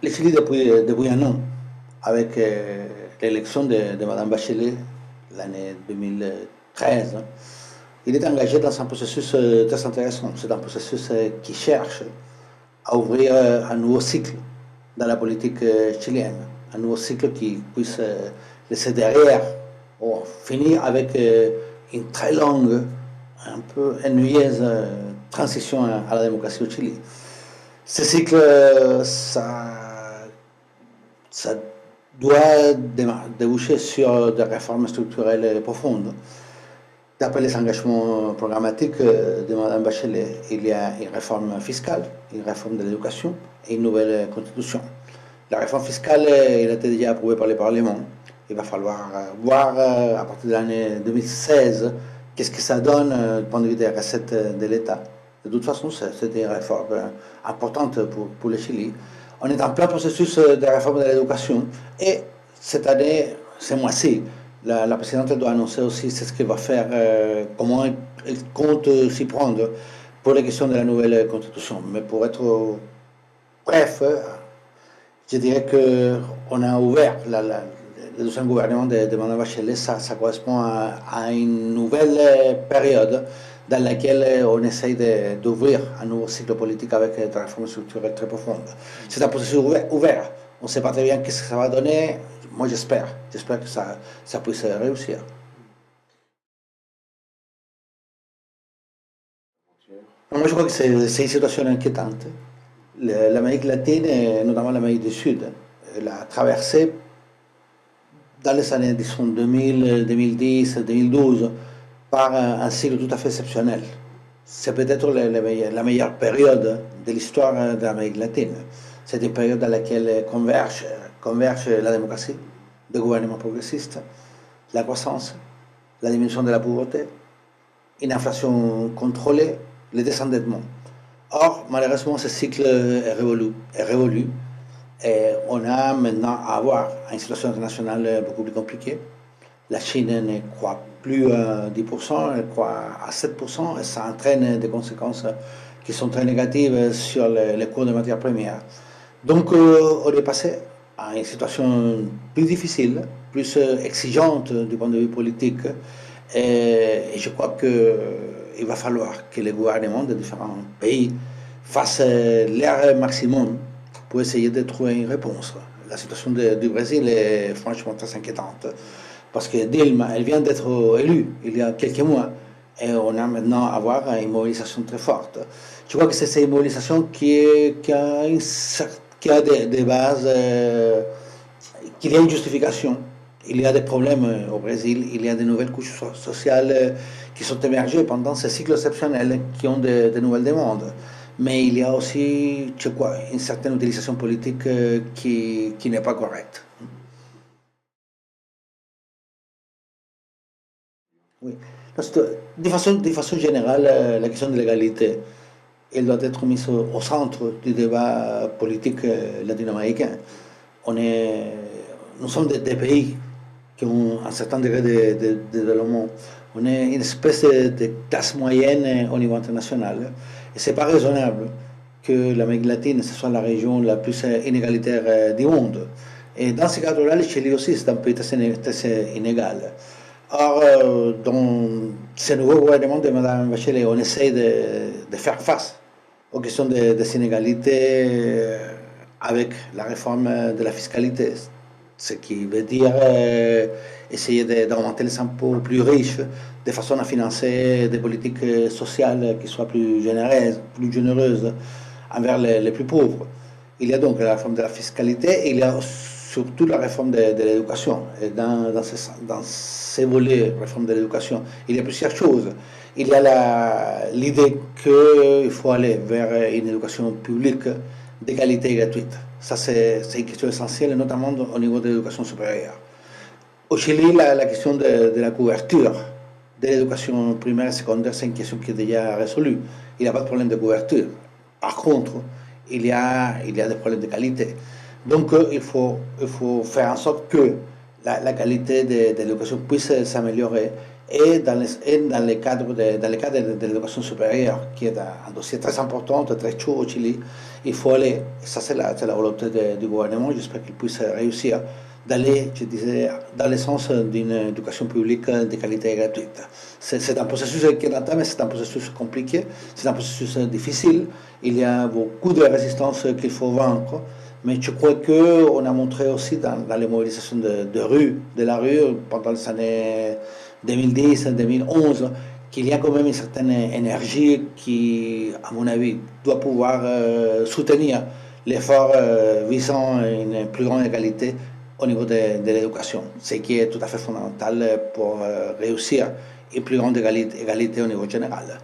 le Chili depuis un an, avec l'élection de Mme Bachelet l'année 2013, il est engagé dans un processus très intéressant. C'est un processus qui cherche à ouvrir un nouveau cycle dans la politique chilienne, un nouveau cycle qui puisse laisser derrière ou finir avec une très longue, un peu ennuyeuse transition à la démocratie au Chili. Ce cycle, ça doit déboucher sur des réformes structurelles profondes. D'après les engagements programmatiques de Mme Bachelet, il y a une réforme fiscale, une réforme de l'éducation et une nouvelle constitution. La réforme fiscale, elle a été déjà approuvée par le Parlement. Il va falloir voir à partir de l'année 2016 qu'est-ce que ça donne du point de vue des recettes de l'État. De toute façon, c'était une réforme importante pour le Chili. On est en plein processus de réforme de l'éducation et cette année, ce mois-ci, la présidente doit annoncer aussi ce qu'elle va faire, comment elle compte s'y prendre pour les questions de la nouvelle constitution. Mais pour être bref, je dirais qu'on a ouvert le deuxième gouvernement de Mme Bachelet, ça correspond à une nouvelle période dans laquelle on essaye d'ouvrir un nouveau cycle politique avec des réformes structurelles très profondes. C'est un processus ouvert. On ne sait pas très bien ce que ça va donner. Moi, j'espère que ça puisse réussir. Moi, je crois que c'est une situation inquiétante. L'Amérique latine, et notamment l'Amérique du Sud, elle a traversé dans les années, disons, 2000, 2010, 2012, par un cycle tout à fait exceptionnel. C'est peut-être la meilleure période de l'histoire de l'Amérique latine. C'est une période dans laquelle converge la démocratie, des gouvernements progressistes, la croissance, la diminution de la pauvreté, une inflation contrôlée, le désendettement. Or, malheureusement, ce cycle est révolu. Et on a maintenant à avoir une situation internationale beaucoup plus compliquée. La Chine ne croît plus à 10%, elle croît à 7%, et ça entraîne des conséquences qui sont très négatives sur les cours de matières premières. Donc, on est passé à une situation plus difficile, plus exigeante du point de vue politique, et je crois qu'il va falloir que les gouvernements de différents pays fassent leur maximum pour essayer de trouver une réponse. La situation du Brésil est franchement très inquiétante, parce que Dilma, elle vient d'être élue il y a quelques mois, et on a maintenant à avoir une mobilisation très forte. Je crois que c'est cette mobilisation qui a des bases, qu'il y a une justification. Il y a des problèmes au Brésil, il y a des nouvelles couches sociales qui sont émergées pendant ces cycles exceptionnels qui ont de nouvelles demandes. Mais il y a aussi, je crois, une certaine utilisation politique qui n'est pas correcte. Oui. De façon générale, la question de l'égalité, elle doit être mise au centre du débat politique latino-américain. Nous sommes des pays qui ont un certain degré de développement. On est une espèce de classe moyenne au niveau international. Et ce n'est pas raisonnable que l'Amérique latine ce soit la région la plus inégalitaire du monde. Et dans ce cadre-là, le Chili aussi, c'est un pays très inégal. Or, dans ce nouveau gouvernement de Mme Bachelet, on essaie de faire face aux questions des inégalités avec la réforme de la fiscalité, ce qui veut dire essayer d'augmenter les impôts plus riches de façon à financer des politiques sociales qui soient plus généreuses envers les plus pauvres. Il y a donc la réforme de la fiscalité et il y a surtout la réforme de l'éducation. Et dans ces volets, réforme de l'éducation, il y a plusieurs choses. Il y a l'idée qu'il faut aller vers une éducation publique de qualité gratuite. Ça, c'est une question essentielle, notamment au niveau de l'éducation supérieure. Au Chili, la question de la couverture de l'éducation primaire et secondaire, c'est une question qui est déjà résolue. Il n'y a pas de problème de couverture. Par contre, il y a des problèmes de qualité. Donc, il faut faire en sorte que la qualité de l'éducation puisse s'améliorer et dans le cadre de l'éducation supérieure, qui est un dossier très important, très chaud au Chili, il faut aller, et ça c'est la volonté du gouvernement, j'espère qu'il puisse réussir, d'aller, je disais, dans le sens d'une éducation publique de qualité et gratuite. C'est un processus qui est entamé, c'est un processus compliqué, c'est un processus difficile, il y a beaucoup de résistance qu'il faut vaincre, mais je crois qu'on a montré aussi dans les mobilisations de la rue, pendant les années 2010-2011, qu'il y a quand même une certaine énergie qui, à mon avis, doit pouvoir soutenir l'effort visant une plus grande égalité au niveau de l'éducation, ce qui est tout à fait fondamental pour réussir une plus grande égalité au niveau général.